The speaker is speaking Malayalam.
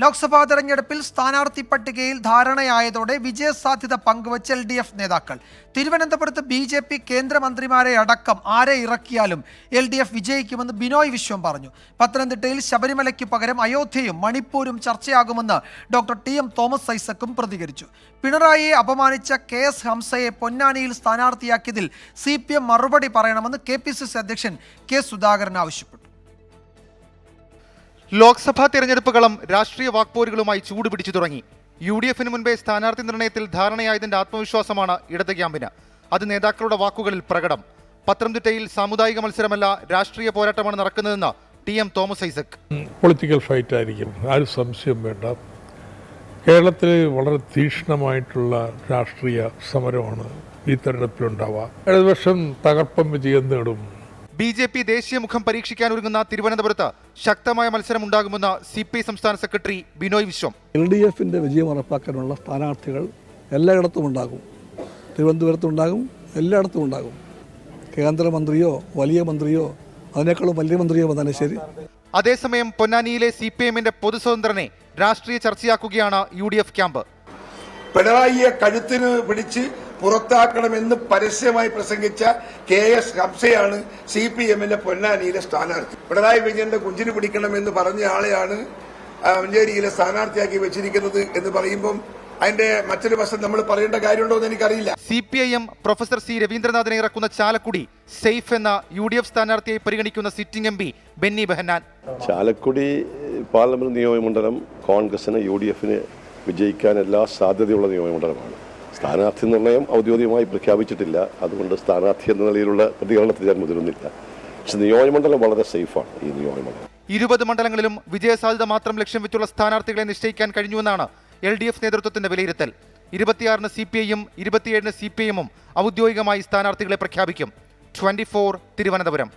ലോക്സഭാ തെരഞ്ഞെടുപ്പിൽ സ്ഥാനാർത്ഥി പട്ടികയിൽ ധാരണയായതോടെ വിജയസാധ്യത പങ്കുവച്ച LDF നേതാക്കൾ. തിരുവനന്തപുരത്ത് BJP കേന്ദ്രമന്ത്രിമാരെ അടക്കം ആരെ ഇറക്കിയാലും LDF വിജയിക്കുമെന്ന് ബിനോയ് വിശ്വം പറഞ്ഞു. പത്തനംതിട്ടയിൽ ശബരിമലയ്ക്ക് പകരം അയോധ്യയും മണിപ്പൂരും ചർച്ചയാകുമെന്ന് ഡോക്ടർ TM തോമസ് ഐസക്കും പ്രതികരിച്ചു. പിണറായിയെ അപമാനിച്ച KS ഹംസയെ പൊന്നാനിയിൽ സ്ഥാനാർത്ഥിയാക്കിയതിൽ CPM മറുപടി പറയണമെന്ന് KPCC അധ്യക്ഷൻ K സുധാകരൻ ആവശ്യപ്പെട്ടു. ലോക്സഭാ തെരഞ്ഞെടുപ്പുകളും രാഷ്ട്രീയ വാക്പോരുകളുമായി ചൂടുപിടിച്ചു തുടങ്ങി. UDFന് മുൻപേ സ്ഥാനാർത്ഥി നിർണയത്തിൽ ധാരണയായതിന്റെ ആത്മവിശ്വാസമാണ് ഇടത് ക്യാമ്പിന്. അത് നേതാക്കളുടെ വാക്കുകളിൽ പ്രകടം. പത്തനംതിട്ടയിൽ സാമുദായിക മത്സരമല്ല രാഷ്ട്രീയ പോരാട്ടമാണ് നടക്കുന്നതെന്ന് TM Thomas Isaac. Political fight ആയിരിക്കും, ആരും സംശയം വേണ്ട. കേരളത്തിൽ വളരെ തീക്ഷ്ണമായിട്ടുള്ള രാഷ്ട്രീയ സമരമാണ് ഈ തെരഞ്ഞെടുപ്പിലുണ്ടാവുക. ഇടതുപക്ഷം തകർപ്പൻ വിജയം നേടും. BJP ദേശീയ മുഖം പരീക്ഷിക്കാനൊരുങ്ങുന്ന തിരുവനന്തപുരത്ത് ശക്തമായ മത്സരമുണ്ടാകുമെന്ന് CPI സംസ്ഥാന സെക്രട്ടറി ബിനോയ് വിശ്വം. LDFന്റെ വിജയം ഉറപ്പാക്കാനുള്ള സ്ഥാനാർത്ഥികൾ എല്ലായിടത്തും ഉണ്ടാകും. തിരുവനന്തപുരത്തുണ്ടാകും, എല്ലായിടത്തും ഉണ്ടാകും. കേന്ദ്രമന്ത്രിയോ വലിയ മന്ത്രിയോ അതിനേക്കാളും വലിയ മന്ത്രിയോ വന്നാലും ശരി. അതേസമയം പൊന്നാനിയിലെ CPMന്റെ പൊതുസ്വതന്ത്രനെ രാഷ്ട്രീയ ചർച്ചയാക്കുകയാണ് UDF ക്യാമ്പ്. പിണറായിയെ കഴുത്തിന് പിടിച്ച് പുറത്താക്കണമെന്ന് പരസ്യമായി പ്രസംഗിച്ച KS ഹംസയാണ് CPMന്റെ പൊന്നാനിയിലെ സ്ഥാനാർത്ഥി. പിണറായി വിജയന്റെ കുഞ്ചിന് പിടിക്കണമെന്ന് പറഞ്ഞ ആളെയാണ് മഞ്ചേരിയിലെ സ്ഥാനാർത്ഥിയാക്കി വെച്ചിരിക്കുന്നത് എന്ന് പറയുമ്പോൾ അതിന്റെ മറ്റൊരു വശം നമ്മൾ പറയേണ്ട കാര്യമുണ്ടോ എന്ന് എനിക്കറിയില്ല. CPIM പ്രൊഫസർ C രവീന്ദ്രനാഥിനെ ഇറക്കുന്ന ചാലക്കുടി സേഫ് എന്ന UDF സ്ഥാനാർത്ഥിയെ പരിഗണിക്കുന്ന sitting MP Benny Behanan. Chalakudy parliament നിയോജകമണ്ഡലം കോൺഗ്രസിന് UDFന് വിജയിക്കാൻ എല്ലാ സാധ്യതയുള്ള നിയോജകമണ്ഡലമാണ്. സ്ഥാനാർത്ഥി നിർണയം ഔദ്യോഗികമായി പ്രഖ്യാപിച്ചിട്ടില്ല, അതുകൊണ്ട് സ്ഥാനാർത്ഥി എന്ന നിലയിലുള്ള പ്രതികരണത്തിൽ ഞാൻ മുതിരുന്നില്ല. പക്ഷെ നിയോജകമണ്ഡലം വളരെ സേഫാണ്. ഈ നിയോജകമണ്ഡലം 20 മണ്ഡലങ്ങളിലും വിജയസാധ്യത മാത്രം ലക്ഷ്യം വെച്ചുള്ള സ്ഥാനാർത്ഥികളെ നിശ്ചയിക്കാൻ കഴിഞ്ഞുവെന്നാണ് LDF നേതൃത്വത്തിന്റെ വിലയിരുത്തൽ. 26-ന് CPIയും 27-ന് CPIഎമ്മും ഔദ്യോഗികമായി സ്ഥാനാർത്ഥികളെ പ്രഖ്യാപിക്കും. 24 തിരുവനന്തപുരം.